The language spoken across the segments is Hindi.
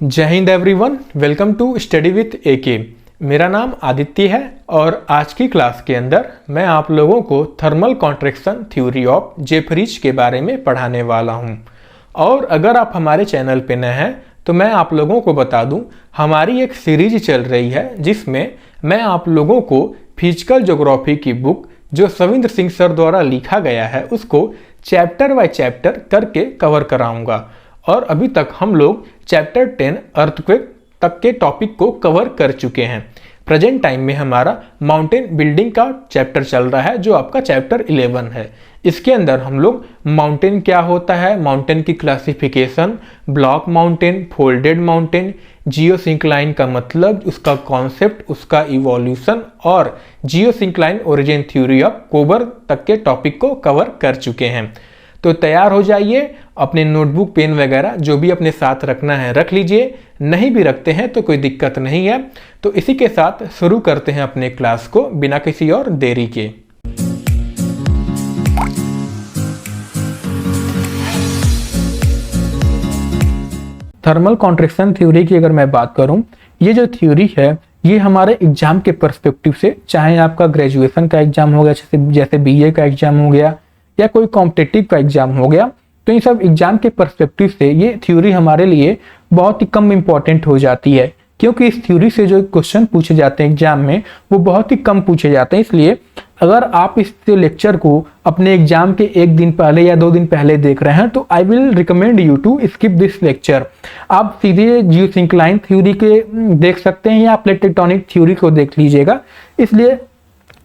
जय हिंद everyone, welcome to study with AK. मेरा नाम आदित्य है और आज की क्लास के अंदर मैं आप लोगों को thermal contraction theory of Jefferies के बारे में पढ़ाने वाला हूं। और अगर आप हमारे चैनल पे नए हैं तो मैं आप लोगों को बता दूं, हमारी एक सीरीज चल रही है जिसमें मैं आप लोगों को फिजिकल ज्योग्राफी की बुक जो सविंद्र सिंह सर द्वारा लिखा गया है उसको चैप्टर बाय चैप्टर करके कवर कराऊंगा। और अभी तक हम लोग चैप्टर 10 अर्थक्वेक तक के टॉपिक को कवर कर चुके हैं। प्रेजेंट टाइम में हमारा माउंटेन बिल्डिंग का चैप्टर चल रहा है जो आपका चैप्टर 11 है। इसके अंदर हम लोग माउंटेन क्या होता है, माउंटेन की classification, block mountain, folded mountain, geosyncline का मतलब, उसका कॉन्सेप्ट, उसका इवोल्यूशन और जियोसिंक्लाइन ओरिजिन थ्योरी ऑफ कोबर तक के टॉपिक को कवर कर चुके हैं। तो तैयार हो जाइए, अपने नोटबुक पेन वगैरह जो भी अपने साथ रखना है रख लीजिए, नहीं भी रखते हैं तो कोई दिक्कत नहीं है। तो इसी के साथ शुरू करते हैं अपने क्लास को बिना किसी और देरी के। थर्मल कॉन्ट्रैक्शन थ्योरी की अगर मैं बात करूं, ये जो थ्योरी है ये हमारे एग्जाम के पर्सपेक्टिव से, चाहे आपका ग्रेजुएशन का एग्जाम हो गया जैसे बीए का एग्जाम हो गया या कोई कॉम्पिटिटिव का एग्जाम हो गया, तो इन सब एग्जाम के पर्सपेक्टिव से ये थ्योरी हमारे लिए बहुत ही कम इंपॉर्टेंट हो जाती है, क्योंकि इस थ्योरी से जो क्वेश्चन पूछे जाते हैं एग्जाम में वो बहुत ही कम पूछे जाते हैं। इसलिए अगर आप इस लेक्चर को अपने एग्जाम के एक दिन पहले या 2 दिन पहले देख रहे हैं तो I will recommend you to skip this lecture. आप सीधे जियोसिंक्लाइन थ्योरी के देख सकते हैं या प्लेट टेक्टोनिक थ्योरी को देख लीजिएगा। इसलिए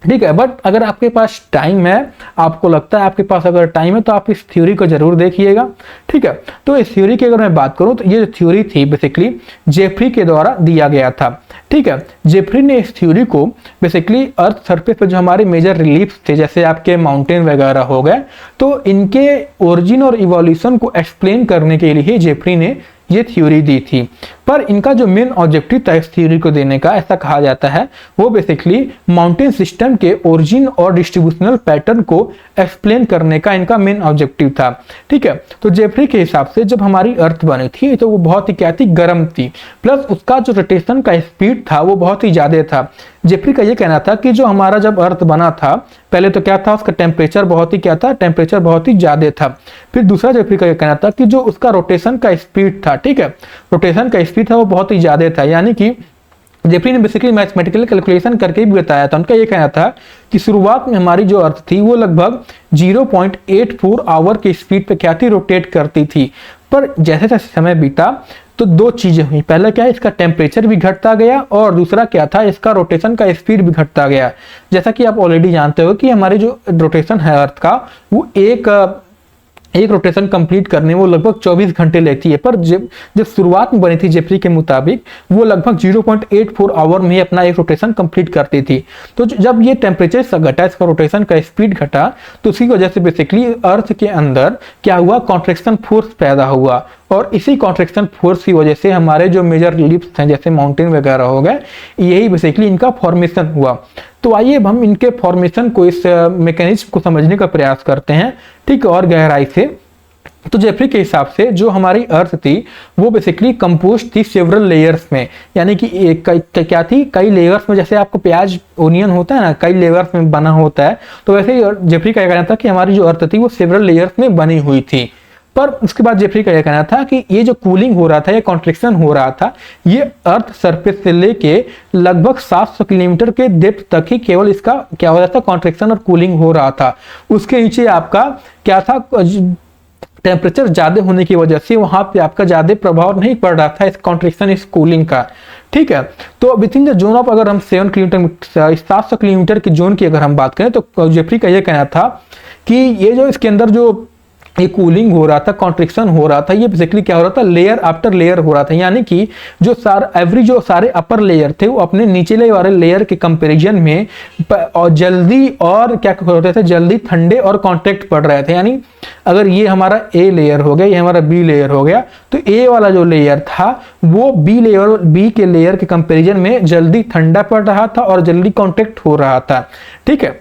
ठीक है, बट अगर आपके पास टाइम है, आपको लगता है आपके पास अगर टाइम है तो आप इस थ्योरी को जरूर देखिएगा। ठीक है, तो इस थ्योरी की अगर मैं बात करूं तो ये जो थ्योरी थी बेसिकली जेफरी के द्वारा दिया गया था। ठीक है, जेफरी ने इस थ्योरी को बेसिकली अर्थ सरफेस पे जो हमारे मेजर रिलीफ थे जैसे आपके माउंटेन वगैरह हो गए, तो इनके ओरिजिन और इवोल्यूशन को एक्सप्लेन करने के लिए जेफरी ने ये थ्योरी दी थी। पर इनका जो मेन ऑब्जेक्टिव था इस थ्योरी को देने का, ऐसा कहा जाता है, वो बेसिकली माउंटेन सिस्टम के ओरिजिन और डिस्ट्रीब्यूशनल पैटर्न को एक्सप्लेन करने का इनका मेन ऑब्जेक्टिव था। ठीक है, तो जेफरी के हिसाब से जब हमारी अर्थ बनी थी तो वो बहुत ही क्या थी, गर्म थी, प्लस उसका जो रोटेशन का स्पीड था वो बहुत ही ज्यादा था। जेफरी का ये कहना था कि जो हमारा जब अर्थ बना था पहले तो क्या था, उसका टेम्परेचर बहुत ही क्या था, टेम्परेचर बहुत ही ज्यादा था। फिर दूसरा जेफरी का ये कहना था कि जो उसका रोटेशन का स्पीड था, ठीक है, रोटेशन का स्पीड था वो बहुत ही ज्यादा था। यानी कि जेफरी ने बेसिकली मैथमेटिकल कैलकुलेशन करके भी बताया था। उनका ये कहना था कि शुरुआत में हमारी जो अर्थ थी वो लगभग 0.84 आवर की स्पीड पे क्या थी, रोटेट करती थी। पर जैसे जैसे समय बीता तो 2 चीजें हुई। पहला क्या है, इसका टेम्परेचर भी घटता गया और दूसरा क्या था, इसका रोटेशन का स्पीड भी घटता गया। जैसा कि आप ऑलरेडी जानते हो कि हमारी जो रोटेशन है अर्थ का वो एक रोटेशन कंप्लीट करने में वो लगभग 24 घंटे लेती है। पर जब शुरुआत में बनी थी जेफरी के मुताबिक वो लगभग 0.84 आवर में ही अपना एक रोटेशन कंप्लीट करती थी। तो जब ये टेम्परेचर घटा, इसका रोटेशन का स्पीड घटा, तो उसी वजह से बेसिकली अर्थ के अंदर क्या हुआ, कॉन्ट्रैक्शन फोर्स पैदा हुआ। और इसी कॉन्ट्रैक्शन फोर्स की वजह से हमारे जो मेजर रिलीफ्स हैं जैसे माउंटेन वगैरह हो गए, यही बेसिकली इनका फॉर्मेशन हुआ। तो आइए अब हम इनके फॉर्मेशन को, इस मैकेनिज्म को समझने का प्रयास करते हैं, ठीक है, और गहराई से। तो जेफरी के हिसाब से जो हमारी अर्थ थी वो बेसिकली कंपोज थी सेवरल लेयर्स में। यानी कि क्या थी, कई लेयर्स में, जैसे आपको प्याज ओनियन होता है ना, कई लेयर्स में बना होता है, तो वैसे ही जेफरी का कहना था कि हमारी जो अर्थ थी वो सेवरल लेयर्स में बनी हुई थी। पर उसके बाद जेफरी का यह कहना था कि ये जो कूलिंग हो रहा था, ये कॉन्ट्रैक्शन हो रहा था, ये अर्थ सरफेस से लेके लगभग 700 किलोमीटर के डेप्थ तक ही केवल इसका क्या हो रहा था, कॉन्ट्रैक्शन और कूलिंग हो रहा था। उसके नीचे आपका क्या था, टेम्परेचर ज्यादा होने की वजह से वहां पे आपका ज्यादा प्रभाव नहीं पड़ रहा था इस कॉन्ट्रैक्शन, इस कूलिंग का। ठीक है, तो with in the zone of, अगर हम 7 किलोमीटर 700 किलोमीटर की जोन की अगर हम बात करें तो जेफरी का यह कहना था कि ये जो इसके अंदर जो ये कूलिंग हो रहा था, कॉन्ट्रैक्शन हो रहा था, ये बेसिकली क्या हो रहा था, लेयर आफ्टर लेयर हो रहा था। यानी कि जो सारे अपर लेयर थे वो अपने निचले वाले लेयर के कंपैरिजन में और जल्दी और क्या हो रहे थे, जल्दी ठंडे और कॉन्ट्रैक्ट पड़ रहे थे। यानी अगर ये हमारा ए लेयर हो गया, ये हमारा बी लेयर हो गया, तो ए वाला जो लेयर था वो बी के लेयर के कंपैरिजन में जल्दी ठंडा पड़ रहा था और जल्दी कॉन्ट्रैक्ट हो रहा था। ठीक है,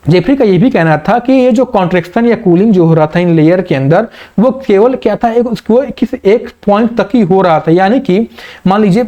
जेफरी का ये भी कहना था कि ये जो कॉन्ट्रैक्शन या कूलिंग जो हो रहा था इन लेयर के अंदर, वो केवल क्या था, एक पॉइंट तक ही हो रहा था। यानी कि मान लीजिए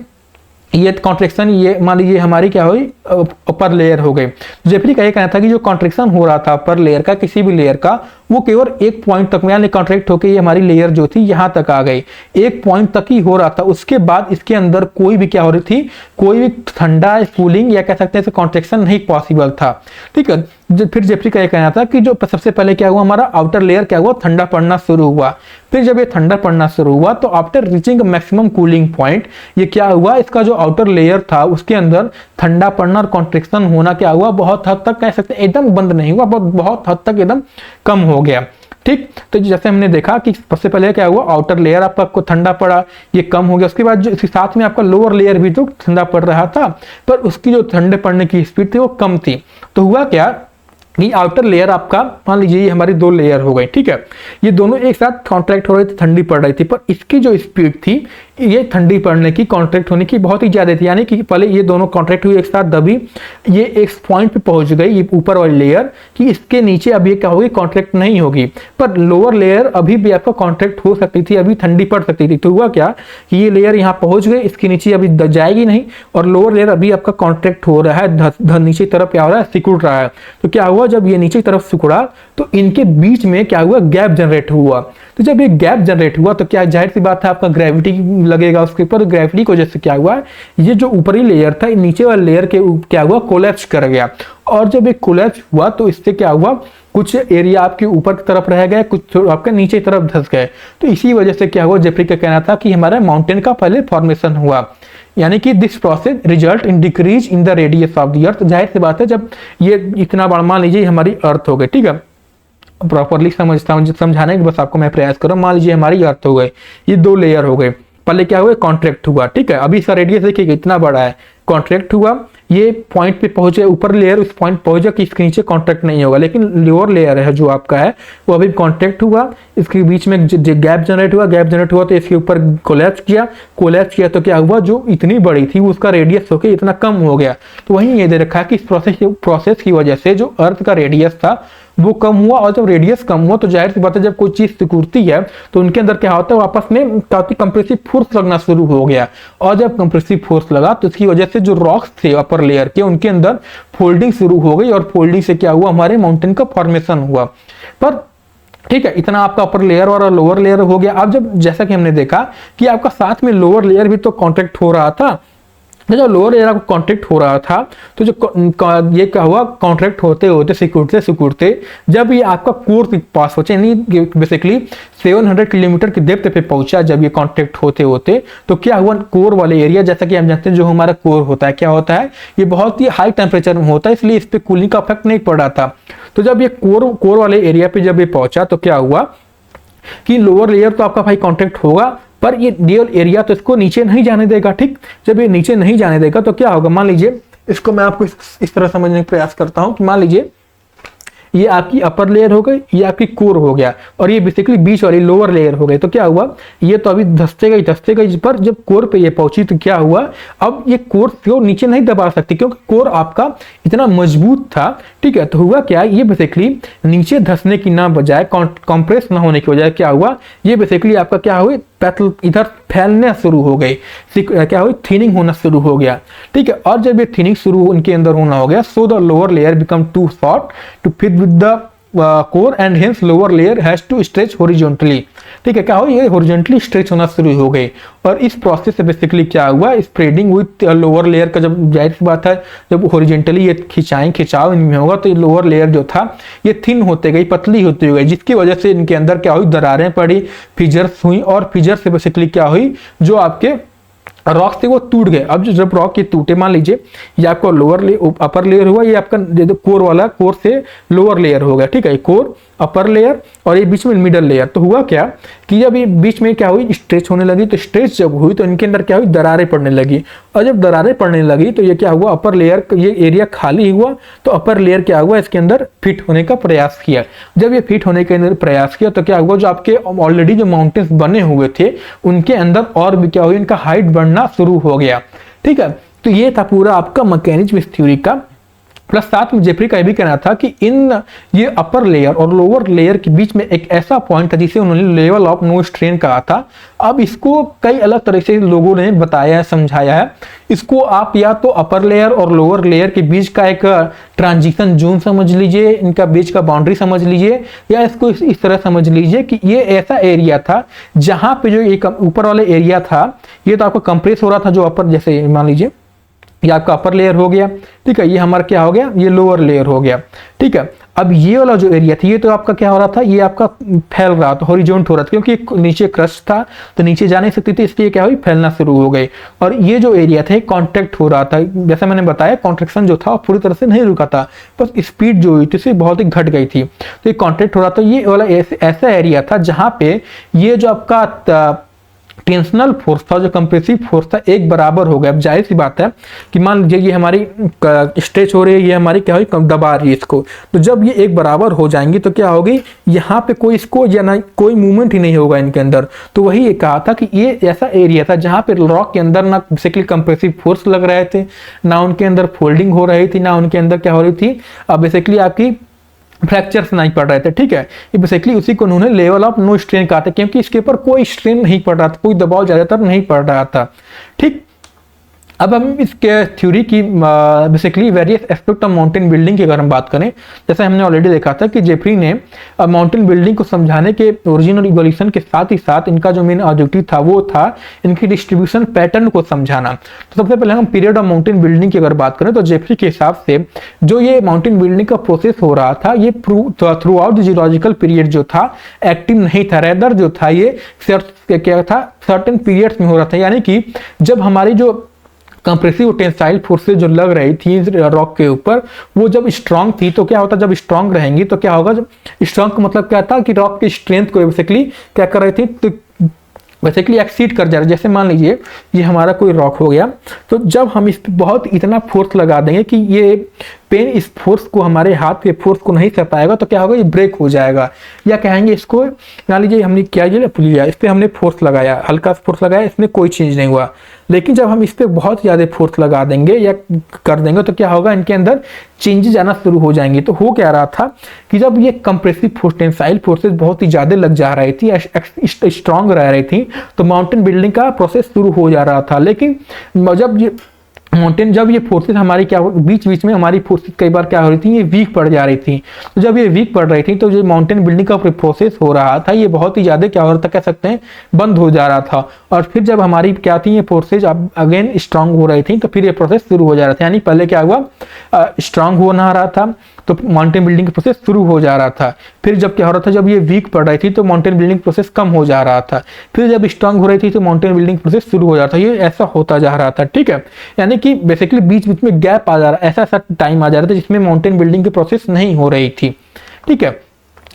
ये कॉन्ट्रैक्शन, ये मान लीजिए हमारी क्या हुई, अपर लेयर हो गई। जेफरी का ये कहना था कि जो कॉन्ट्रैक्शन हो रहा था अपर लेयर का, किसी भी लेयर का, वो केवल एक पॉइंट तक, यानी कॉन्ट्रैक्ट होकर ये हमारी लेयर जो थी यहां तक आ गई, एक पॉइंट तक ही हो रहा था। उसके बाद इसके अंदर कोई भी क्या हो रही थी, कोई भी ठंडा कूलिंग या कह सकते हैं कॉन्ट्रैक्शन नहीं पॉसिबल था। ठीक है, फिर जेफरी का ये कहना था कि जो सबसे पहले क्या हुआ, हमारा आउटर लेयर क्या हुआ, ठंडा पड़ना शुरू हुआ। फिर जब ये ठंडा पड़ना शुरू हुआ तो after reaching maximum cooling point, ये क्या हुआ, इसका जो आउटर लेयर था उसके अंदर ठंडा पड़ना और कॉन्ट्रैक्शन होना क्या हुआ, बहुत हद तक कह सकते हैं एकदम बंद नहीं हुआ, बहुत हद तक एकदम कम हो गया। ठीक, तो जैसे हमने देखा कि सबसे पहले क्या हुआ, आउटर लेयर आपका ठंडा पड़ा, ये कम हो गया। उसके बाद जो इसके साथ में आपका लोअर लेयर भी जो ठंडा पड़ रहा था, पर उसकी जो ठंडे पड़ने की स्पीड थी वो कम थी। तो हुआ क्या, ये आउटर लेयर आपका, मान लीजिए ये हमारी दो लेयर हो गई। ठीक है, ये दोनों एक साथ कॉन्ट्रैक्ट हो रही थी, ठंडी पड़ रही थी, पर इसकी जो स्पीड थी ये ठंडी पड़ने की, कॉन्ट्रैक्ट होने की बहुत ही ज्यादा थी। यानी कि पहले ये दोनों कॉन्ट्रैक्ट हुई एक साथ, दबी, ये एक पॉइंट पे पहुंच गई, ये ऊपर वाली लेयर, कि इसके नीचे अब ये क्या होगी, कॉन्ट्रैक्ट नहीं होगी, पर लोअर लेयर अभी भी आपका कॉन्ट्रैक्ट हो सकती थी, अभी ठंडी पड़ सकती थी। तो हुआ क्या कि ये लेयर यहाँ पहुंच गई, इसके नीचे अभी जाएगी नहीं, और लोअर लेयर अभी आपका कॉन्ट्रैक्ट हो रहा है, नीचे तरफ क्या हो रहा है, सिकुड़ रहा है। तो क्या हुआ, जब ये नीचे तरफ सिकुड़ा तो इनके बीच में क्या हुआ, गैप जनरेट हुआ। तो जब ये गैप जनरेट हुआ तो क्या, जाहिर सी बात है आपका ग्रेविटी लगेगा उसके ऊपर, ग्रेविटी की वजह से क्या हुआ, ये जो ऊपरी लेयर था नीचे वाले लेयर के क्या हुआ, कोलैप्स कर गया। और जब ये कोलैप्स हुआ तो इससे क्या हुआ, कुछ एरिया आपके ऊपर की तरफ रह गए, कुछ आपके नीचे की तरफ धंस गए। तो इसी वजह से क्या हुआ, जेफरी का कहना था कि हमारा माउंटेन का पहले फॉर्मेशन हुआ। यानी कि this process result in decrease in the radius of the अर्थ। जाहिर सी बात है, जब ये इतना बड़ा, मान लीजिए हमारी अर्थ हो गई, ठीक है, प्रॉपरली समझाने के बस आपको मैं प्रयास कर रहा हूं। मान लीजिए हमारी अर्थ हो गई, ये दो लेयर हो गए, पहले क्या हुआ, कॉन्ट्रैक्ट हुआ। ठीक है, अभी इसका रेडियस देखिए इतना बड़ा है, कॉन्ट्रैक्ट हुआ, ये पॉइंट पे पहुंचे, ऊपर लेयर उस पॉइंट पहुंचा कि इसके नीचे कॉन्ट्रैक्ट नहीं होगा, लेकिन लोअर लेयर है जो आपका है वो अभी कॉन्ट्रैक्ट हुआ, इसके बीच में गैप जनरेट हुआ तो इसके ऊपर कोलैप्स किया तो क्या हुआ, जो इतनी बड़ी थी उसका रेडियस होकर इतना कम हो गया। तो वहीं ये दे रखा है कि इस प्रोसेस की वजह से जो अर्थ का रेडियस था वो कम हुआ, और जब रेडियस कम हुआ तो जाहिर सी बात है, जब कोई चीज सिकुड़ती है तो उनके अंदर क्या होता है, आपस में काफी कंप्रेसिव फोर्स लगना शुरू हो गया। और जब कंप्रेसिव फोर्स लगा तो इसकी वजह से जो रॉक्स थे अपर लेयर के, उनके अंदर फोल्डिंग शुरू हो गई, और फोल्डिंग से क्या हुआ, हमारे माउंटेन का फॉर्मेशन हुआ। पर ठीक है, इतना आपका अपर लेयर और लोअर लेयर हो गया। अब जब जैसा कि हमने देखा कि आपका साथ में लोअर लेयर भी तो कॉन्ट्रैक्ट हो रहा था, जब लोअर लेयर आपको कॉन्ट्रैक्ट हो रहा था तो जो ये क्या हुआ, कॉन्ट्रैक्ट होते होते सिकुड़ते जब ये आपका कोर के पास पहुंचे, यानी बेसिकली 700 किलोमीटर की डेप्थ पे पहुंचा, जब ये कॉन्ट्रैक्ट होते होते तो क्या हुआ, कोर वाले एरिया, जैसा कि हम जानते हैं जो हमारा कोर होता है, क्या होता है, ये बहुत ही हाई टेम्परेचर में होता है, इसलिए इस पर कूलिंग का इफेक्ट नहीं पड़ रहा था। तो जब ये कोर वाले एरिया पे जब ये पहुंचा तो क्या हुआ कि लोअर लेयर तो आपका भाई कॉन्ट्रैक्ट होगा, पर ये रियल एरिया तो इसको नीचे नहीं जाने देगा। ठीक, जब ये नीचे नहीं जाने देगा तो क्या होगा, मान लीजिए इसको मैं आपको इस तरह समझने का प्रयास करता हूं कि मान लीजिए ये आपकी अपर लेयर हो गई, ये आपकी कोर हो गया, और ये बेसिकली बीच वाली लोअर लेयर हो गई। तो क्या हुआ, ये तो अभी धसते गई, पर जब कोर पे ये पहुंची तो क्या हुआ, अब ये कोर को नीचे नहीं दबा सकती क्योंकि कोर आपका इतना मजबूत था। ठीक है, तो हुआ क्या, ये बेसिकली नीचे धसने की ना बजाय, कंप्रेस ना होने की बजाय क्या हुआ, ये बेसिकली आपका क्या हुआ, इधर फैलने शुरू हो गई, क्या हुई, थिनिंग होना शुरू हो गया। ठीक है, और जब ये थिनिंग शुरू उनके अंदर होना हो गया, so the lower layer become too short to fit with the core and hence lower layer has to stretch horizontally. ठीक है, क्या हो, ये हॉरिजॉन्टली स्ट्रेच होना शुरू हो गई, और इस प्रोसेस से बेसिकली क्या हुआ, स्प्रेडिंग विद लोअर लेयर का, जब जाहिर सी बात है जब हॉरिजॉन्टली ये खिंचाव इनमें होगा तो ये लोअर लेयर जो था ये थिन होते गई, पतली होती गई, जिसकी वजह से इनके अंदर क्या हुई, दरारें पड़ी, फिजर्स हुई, और फिजर से बेसिकली क्या हुई, जो आपके रॉक थे वो टूट गए। अब जब रॉक ये टूटे, मान लीजिए ये आपका अपर लेयर हुआ, ये आपका कोर वाला, कोर से लोअर लेयर हो गया। ठीक है, कोर, अपर लेयर, और ये बीच में मिडल लेयर। तो हुआ क्या कि जब ये बीच में क्या हुई, स्ट्रेच होने लगी, तो स्ट्रेच जब हुई तो इनके अंदर क्या हुई, दरारें पड़ने लगी, और जब दरारें पड़ने लगी तो ये क्या हुआ, अपर लेयर, ये एरिया खाली हुआ, तो अपर लेयर क्या हुआ, इसके अंदर फिट होने का प्रयास किया। जब ये फिट होने के अंदर प्रयास किया तो क्या हुआ, जो आपके ऑलरेडी जो माउंटेन्स बने हुए थे उनके अंदर और भी क्या हुई, इनका हाइट बढ़ना शुरू हो गया। ठीक है, तो ये था पूरा आपका मैकेनिज्म इस थ्योरी का। प्लस साथ में जेफरी का ये भी कहना था कि ये अपर लेयर और लोअर लेयर के बीच में एक ऐसा पॉइंट था जिसे उन्होंने लेवल ऑफ नो स्ट्रेन कहा था। अब इसको कई अलग तरह से लोगों ने बताया है, समझाया है। इसको आप या तो अपर लेयर और लोअर लेयर के बीच का एक ट्रांजिशन जोन समझ लीजिए, इनका बीच का बाउंड्री समझ लीजिए, या इसको इस तरह समझ लीजिए कि ये ऐसा एरिया था जहां पे जो एक ऊपर वाले एरिया था ये तो आपको कंप्रेस हो रहा था, जो अपर, जैसे मान लीजिए ये आपका अपर लेयर हो गया, ठीक है, ये हमारा क्या हो गया, ये लोअर लेयर हो गया, ठीक है। अब ये वाला जो एरिया था ये तो आपका क्या हो रहा था, ये आपका फैल रहा था, हॉरिजॉन्टल हो रहा था, क्योंकि नीचे क्रस्ट था तो नीचे जा नहीं सकती थी, इसलिए क्या हुई, फैलना शुरू हो गई। और ये जो एरिया था कॉन्ट्रैक्ट हो रहा था, जैसे मैंने बताया कॉन्ट्रैक्शन जो था पूरी तरह से नहीं रुका था, बस स्पीड जो हुई थी बहुत ही घट गई थी, तो ये कॉन्ट्रैक्ट हो रहा था। ये वाला ऐसा एरिया था जहां पे ये जो आपका टेंशनल फोर्स था, जो कंप्रेसिव फोर्स था, एक बराबर हो गया। अब जाहिर सी बात है कि मान लीजिए ये हमारी स्ट्रेच हो रही है, ये हमारी क्या हुई, दबा रही है इसको, तो जब ये एक बराबर हो जाएंगी तो क्या होगी, यहाँ पे कोई इसको या ना कोई मूवमेंट ही नहीं होगा इनके अंदर। तो वही ये कहा था कि ये ऐसा एरिया था जहाँ पे रॉक के अंदर ना बेसिकली कंप्रेसिव फोर्स लग रहे थे, ना उनके अंदर फोल्डिंग हो रही थी, ना उनके अंदर क्या हो रही थी, अब बेसिकली आपकी फ्रैक्चर्स नहीं पड़ रहे थे, ठीक है। ये बेसिकली उसी को उन्होंने लेवल ऑफ नो स्ट्रेन कहा था, क्योंकि इसके ऊपर कोई स्ट्रेन नहीं पड़ रहा था, कोई दबाव ज्यादातर नहीं पड़ रहा था, ठीक। अब हम इसके थ्योरी की basically various aspect of mountain building की अगर हम बात करें, जैसे हमने ऑलरेडी देखा था कि जेफरी ने माउंटेन बिल्डिंग को समझाने के ओरिजिन और इवोल्यूशन के साथ ही साथ इनका जो मेन ऑब्जेक्टिव था वो था इनकी डिस्ट्रीब्यूशन पैटर्न को समझाना। तो सबसे पहले हम पीरियड ऑफ माउंटेन बिल्डिंग की अगर बात करें तो जेफरी के हिसाब से जो ये माउंटेन बिल्डिंग का प्रोसेस हो रहा था ये through out the geological period जो था एक्टिव नहीं था, रेदर जो था ये क्या था, सर्टेन पीरियड्स में हो रहा था। यानी कि जब हमारी जो कंप्रेसिव टेंसाइल फोर्सेज जो लग रही थी रॉक के ऊपर वो जब स्ट्रांग थी, तो क्या होता, जब स्ट्रांग रहेंगी तो क्या होगा, जब स्ट्रांग का मतलब क्या था कि रॉक की स्ट्रेंथ को बेसिकली क्या कर रही थी, तो बेसिकली एक्सीड कर जा रहा है। जैसे मान लीजिए ये हमारा कोई रॉक हो गया, तो जब हम इस पर बहुत इतना फोर्स लगा देंगे कि ये पेन इस फोर्स को, हमारे हाथ के फोर्स को नहीं सह पाएगा, तो क्या होगा, ये ब्रेक हो जाएगा। या कहेंगे इसको, मान लीजिए हमने क्या लिया, इस पर हमने फोर्स लगाया, हल्का फोर्स लगाया, इसमें कोई चेंज नहीं हुआ, लेकिन जब हम इस पर बहुत ज़्यादा फोर्स लगा देंगे या कर देंगे तो क्या होगा, इनके अंदर चेंजेस आना शुरू हो जाएंगे। तो हो क्या रहा था कि जब ये कंप्रेसिव फोर्स, टेंसाइल फोर्सेस बहुत ही ज़्यादा लग जा रही थी, स्ट्रांग रह रही थी, तो माउंटेन बिल्डिंग का प्रोसेस शुरू हो जा रहा था। लेकिन जब ये फोर्सेस हमारी क्या बीच बीच में हमारी फोर्सेस कई बार क्या हो रही थी, ये वीक पड़ जा रही थी। तो जब ये वीक पड़ रही थी तो जो माउंटेन बिल्डिंग का प्रोसेस हो रहा था ये बहुत ही ज़्यादा क्या हो रहा था, कह सकते हैं बंद हो जा रहा था। और फिर जब हमारी क्या थी, ये फोर्सेज अब अगेन स्ट्रांग हो रही थी, तो फिर ये प्रोसेस शुरू हो जा रहा था। यानी पहले क्या हुआ, स्ट्रांग होना रहा था तो माउंटेन बिल्डिंग का प्रोसेस शुरू हो जा रहा था। फिर जब क्या हो रहा था, जब ये वीक पड़ रही थी तो माउंटेन बिल्डिंग प्रोसेस कम हो जा रहा था। फिर जब स्ट्रांग हो रही थी तो माउंटेन बिल्डिंग प्रोसेस शुरू हो जाता था। ये ऐसा होता जा रहा था, ठीक है। यानी कि बेसिकली बीच बीच में गैप आ जा रहा, ऐसा टाइम आ जा रहा था जिसमें माउंटेन बिल्डिंग की प्रोसेस नहीं हो रही थी, ठीक है।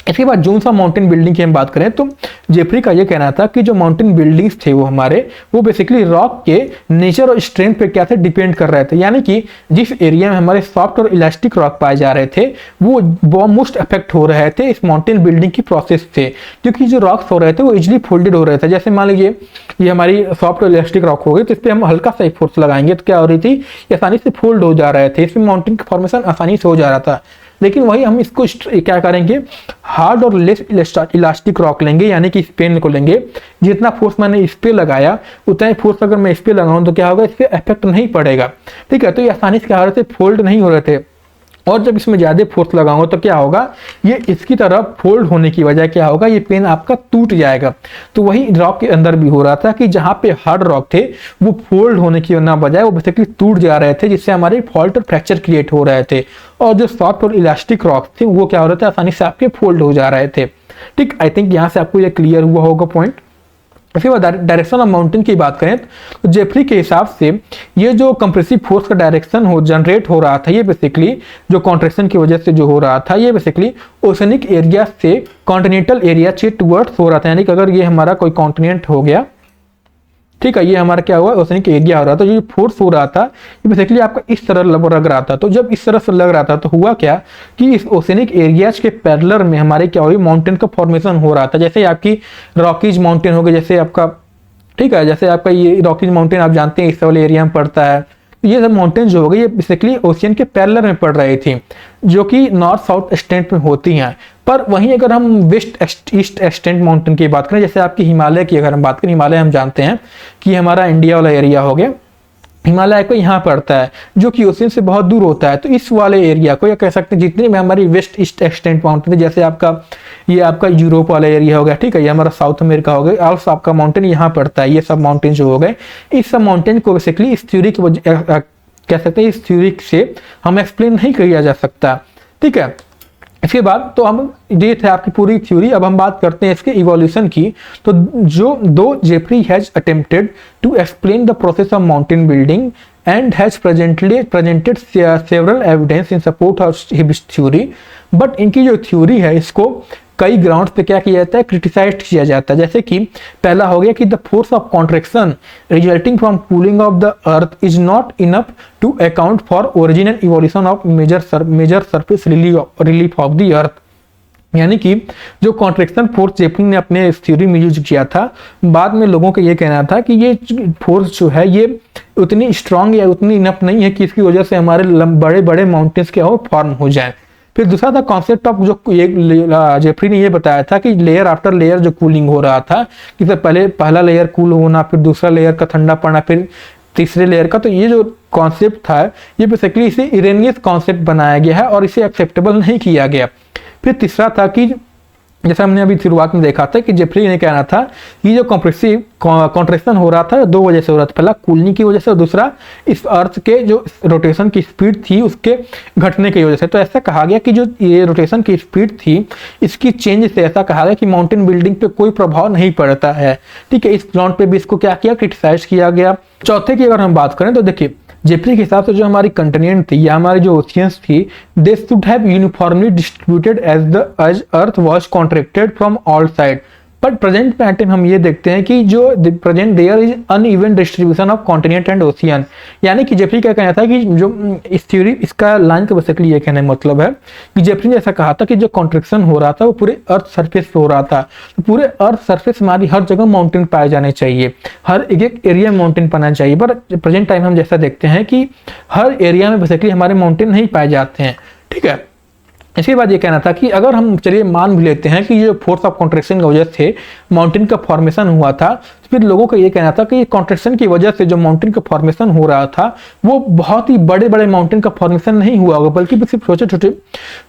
इसके बाद जोन सा माउंटेन बिल्डिंग की हम बात करें तो जेफरी का ये कहना था कि जो माउंटेन बिल्डिंग्स थे वो बेसिकली रॉक के नेचर और स्ट्रेंथ पे क्या थे, डिपेंड कर रहे थे। यानी कि जिस एरिया में हमारे सॉफ्ट और इलास्टिक रॉक पाए जा रहे थे वो मोस्ट अफेक्ट हो रहे थे इस माउंटेन बिल्डिंग की प्रोसेस से, क्योंकि जो रॉक्स हो रहे थे वो इजिली फोल्डेड हो रहे थे। जैसे मान लीजिए ये हमारी सॉफ्ट और इलास्टिक रॉक हो गई, तो इस पर हम हल्का सा फोर्स लगाएंगे तो क्या हो रही थी, ये आसानी से फोल्ड हो जा रहे थे, इसमें माउंटेन का फॉर्मेशन आसानी से हो जा रहा था। लेकिन वही हम इसको क्या करेंगे, हार्ड और लेस इलास्टिक रॉक लेंगे, यानी कि इस पेन को लेंगे, जितना फोर्स मैंने इस पे लगाया उतना ही फोर्स अगर मैं इस पे लगाऊं तो क्या होगा, इस पे इफेक्ट नहीं पड़ेगा, ठीक है। तो ये आसानी से क्या हो रहे थे, फोल्ड नहीं हो रहे थे। और जब इसमें ज्यादा फोर्स लगाऊंगा तो क्या होगा, ये इसकी तरफ फोल्ड होने की वजह क्या होगा, ये पेन आपका टूट जाएगा। तो वही रॉक के अंदर भी हो रहा था कि जहां पे हार्ड रॉक थे वो फोल्ड होने की ना बजाय वो बेसिकली टूट जा रहे थे, जिससे हमारे फॉल्ट और फ्रैक्चर क्रिएट हो रहे थे। और जो सॉफ्ट और इलास्टिक रॉक थे वो क्या हो रहे थे, आसानी से आपके फोल्ड हो जा रहे थे, ठीक। आई थिंक यहाँ से आपको ये क्लियर हुआ होगा पॉइंट। इसके बाद डायरेक्शन ऑफ माउंटेन की बात करें तो जेफरी के हिसाब से ये जो कंप्रेसिव फोर्स का डायरेक्शन जनरेट हो रहा था, ये बेसिकली जो कॉन्ट्रैक्शन की वजह से जो हो रहा था, ये बेसिकली ओशनिक एरिया से कॉन्टिनेंटल एरिया टुवर्ड्स हो रहा था। यानी कि अगर ये हमारा कोई कॉन्टिनेंट हो गया, ठीक है, ये हमारा क्या हुआ, ओशनिक एरिया हो रहा था, जो फोर्स हो रहा था ये बेसिकली आपका इस तरह लग रहा था। तो जब इस तरह से लग रहा था तो हुआ क्या कि इस ओशनिक एरियाज के पैरेलल में हमारे क्या हुई, माउंटेन का फॉर्मेशन हो रहा था। जैसे आपकी रॉकीज माउंटेन हो गया, जैसे आपका, ठीक है, जैसे आपका ये रॉकीज माउंटेन आप जानते हैं इस वाले एरिया में पड़ता है, ये सब माउंटेन जो हो गई ये बेसिकली ओशियन के पैरेलल में पड़ रही थी, जो कि नॉर्थ साउथ एक्सटेंट में होती हैं। पर वहीं अगर हम वेस्ट ईस्ट एक्सटेंट माउंटेन की बात करें, जैसे आपकी हिमालय की अगर हम बात करें, हिमालय हम जानते हैं कि हमारा इंडिया वाला एरिया हो गया, हिमालय को यहाँ पड़ता है जो कि ओशियन से बहुत दूर होता है। तो इस वाले एरिया को या कह सकते हैं जितने भी हमारी वेस्ट ईस्ट एक्सटेंट माउंटेन है, जैसे आपका ये आपका यूरोप वाला एरिया हो गया, ठीक है, ये हमारा साउथ अमेरिका हो गया, ऑल्सो आपका माउंटेन यहाँ पड़ता है, ये सब माउंटेन जो हो गए, इस सब माउंटेन को बेसिकली इस थ्योरी की वजह कह सकते हैं, इस थ्योरी से हम एक्सप्लेन नहीं किया जा सकता, ठीक है। इसके बाद तो हम ये थे आपकी पूरी थ्योरी। अब हम बात करते हैं इसके इवोल्यूशन की। तो दो Jeffrey has attempted to explain the process of mountain building and has presented several evidence in support of his theory, but इनकी जो थ्योरी है इसको कई ग्राउंड्स पे क्या किया जाता है, क्रिटिसाइज किया जाता है। जैसे कि पहला हो गया कि the force of contraction resulting from cooling of the earth is not enough to account for origin and evolution of major surface relief of the earth. यानी कि जो कॉन्ट्रैक्शन फोर्स जेफरी ने अपने थ्योरी में यूज किया था, बाद में लोगों का ये कहना था कि ये फोर्स जो है ये उतनी स्ट्रांग या उतनी इनफ नहीं है कि इसकी वजह से हमारे बड़े बड़े माउंटेन्स क्या हो, फॉर्म हो जाए। फिर दूसरा था कॉन्सेप्ट ऑफ जो जेफरी ने ये बताया था कि लेयर आफ्टर लेयर जो कूलिंग हो रहा था, कि पहले पहला लेयर कूल होना, फिर दूसरा लेयर का ठंडा पड़ना, फिर तीसरे लेयर का। तो ये जो कॉन्सेप्ट था ये बेसिकली इसे इरेनियस कॉन्सेप्ट बनाया गया है और इसे एक्सेप्टेबल नहीं किया गया। फिर तीसरा था कि जैसा हमने अभी शुरुआत में देखा था कि जेफरी ने कहना था कि जो कॉम्प्रेसिव कॉन्ट्रैक्शन हो रहा था दो वजह से हो रहा था, पहला कूलिंग की वजह से और दूसरा इस अर्थ के जो रोटेशन की स्पीड थी उसके घटने की वजह से। तो ऐसा कहा गया कि जो ये रोटेशन की स्पीड थी इसकी चेंज से ऐसा कहा गया कि माउंटेन बिल्डिंग पे कोई प्रभाव नहीं पड़ता है, ठीक है। इस ग्राउंड पे भी इसको क्या किया, क्रिटिसाइज किया गया। चौथे की अगर हम बात करें तो देखिए जेफरी के हिसाब से जो हमारी कंटिनेंट थी या हमारी जो ओशियंस थी, they should have uniformly distributed as earth was contracted from all side. But present pattern हम ये देखते हैं कि जो present there is uneven distribution of continent and ocean. यानी कि जेफरी क्या कहना था कि जो इस थ्योरी इसका लाइन का बेसिकली ये कहने मतलब है कि जेफरी ने ऐसा कहा था कि जो कॉन्ट्रैक्शन हो रहा था वो पूरे अर्थ सरफेस पे हो रहा था। तो पूरे अर्थ सरफेस हमारी हर जगह माउंटेन पाए जाने चाहिए, हर एक एरिया में माउंटेन पाना चाहिए। पर प्रेजेंट टाइम हम जैसा देखते हैं कि हर एरिया में बेसिकली हमारे माउंटेन नहीं पाए जाते हैं, ठीक है। इसके बाद ये कहना था कि अगर हम चलिए मान भी लेते हैं कि ये फोर्स ऑफ कॉन्ट्रैक्शन की वजह से माउंटेन का फॉर्मेशन हुआ था, तो फिर लोगों का ये कहना था कि कॉन्ट्रैक्शन की वजह से जो माउंटेन का फॉर्मेशन हो रहा था वो बहुत ही बड़े बड़े माउंटेन का फॉर्मेशन नहीं हुआ होगा, बल्कि सिर्फ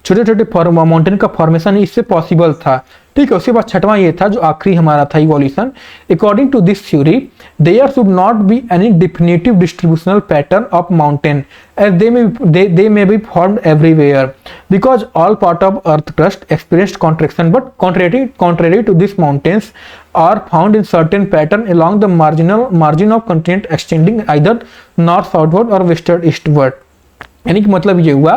छोटे छोटे माउंटेन का फॉर्मेशन ही इससे पॉसिबल था, ठीक है। उसके बाद छठवां ये था जो आखिरी हमारा था evolution. According to this theory there should not be any definitive distributional pattern of mountain as they may be formed everywhere because all part of earth crust experienced contraction, but contrary to these mountains are found in certain pattern along the margin of continent extending either north southward or westward eastward। यानी कि मतलब ये हुआ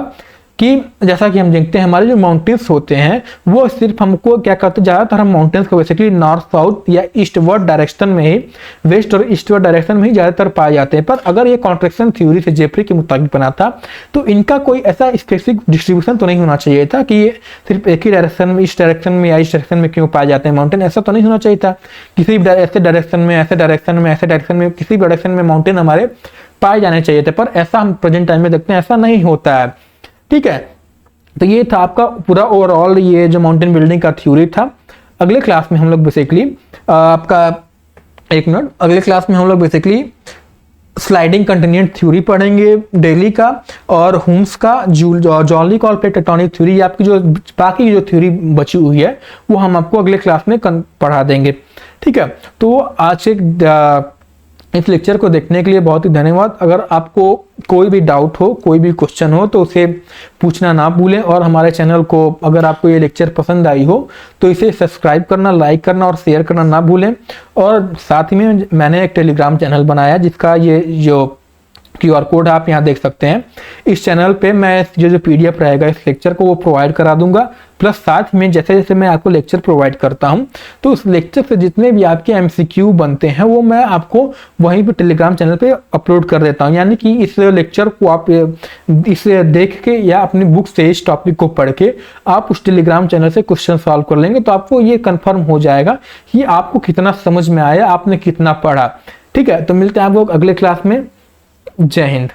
कि जैसा कि हम देखते हैं हमारे जो माउंटेन्स होते हैं वो सिर्फ हमको क्या करते हैं, ज़्यादातर हम माउंटेन्स को बेसिकली नॉर्थ साउथ या ईस्टवर्ड डायरेक्शन में ही, वेस्ट और ईस्टवर्ड डायरेक्शन में ही ज़्यादातर पाए जाते हैं। पर अगर ये कॉन्ट्रैक्शन थ्योरी से जेफरी के मुताबिक बना था तो इनका कोई ऐसा स्पेसिफिक डिस्ट्रीब्यूशन तो नहीं होना चाहिए था कि ये सिर्फ एक ही डायरेक्शन में, इस डायरेक्शन में या इस डायरेक्शन में क्यों पाए जाते हैं माउंटेन, ऐसा तो नहीं होना चाहिए था। किसी भी ऐसे डायरेक्शन में, ऐसे डायरेक्शन में, ऐसे डायरेक्शन में, किसी भी डायरेक्शन में माउंटेन हमारे पाए जाने चाहिए थे, पर ऐसा हम प्रेजेंट टाइम में देखते हैं ऐसा नहीं होता है, ठीक है। तो ये था आपका पूरा ओवरऑल ये जो माउंटेन बिल्डिंग का थ्योरी था। अगले क्लास में हम लोग बेसिकली अगले क्लास में हम लोग बेसिकली स्लाइडिंग कंटिनेंट थ्योरी पढ़ेंगे डेली का, और हुम्स का जॉनली कॉल प्लेट टेक्टोनिक थ्योरी। आपकी जो बाकी की जो थ्योरी बची हुई है वो हम आपको अगले क्लास में पढ़ा देंगे, ठीक है। तो आज एक इस लेक्चर को देखने के लिए बहुत ही धन्यवाद। अगर आपको कोई भी डाउट हो, कोई भी क्वेश्चन हो तो उसे पूछना ना भूलें, और हमारे चैनल को अगर आपको ये लेक्चर पसंद आई हो तो इसे सब्सक्राइब करना, लाइक करना और शेयर करना ना भूलें। और साथ ही में मैंने एक टेलीग्राम चैनल बनाया जिसका ये जो QR कोड आप यहाँ देख सकते हैं। इस चैनल पे मैं जो PDF रहेगा इस लेक्चर को वो प्रोवाइड करा दूंगा, प्लस साथ में जैसे जैसे मैं आपको लेक्चर प्रोवाइड करता हूँ तो उस लेक्चर से जितने भी आपके MCQ बनते हैं वो मैं आपको वहीं पे टेलीग्राम चैनल पे अपलोड कर देता हूँ। यानी कि इस लेक्चर को आप इसे देख के या अपनी बुक से इस टॉपिक को पढ़ के आप उस टेलीग्राम चैनल से क्वेश्चन सॉल्व कर लेंगे तो आपको ये कन्फर्म हो जाएगा कि आपको कितना समझ में आया, आपने कितना पढ़ा, ठीक है। तो मिलते हैं आप लोग अगले क्लास में। जय हिंद।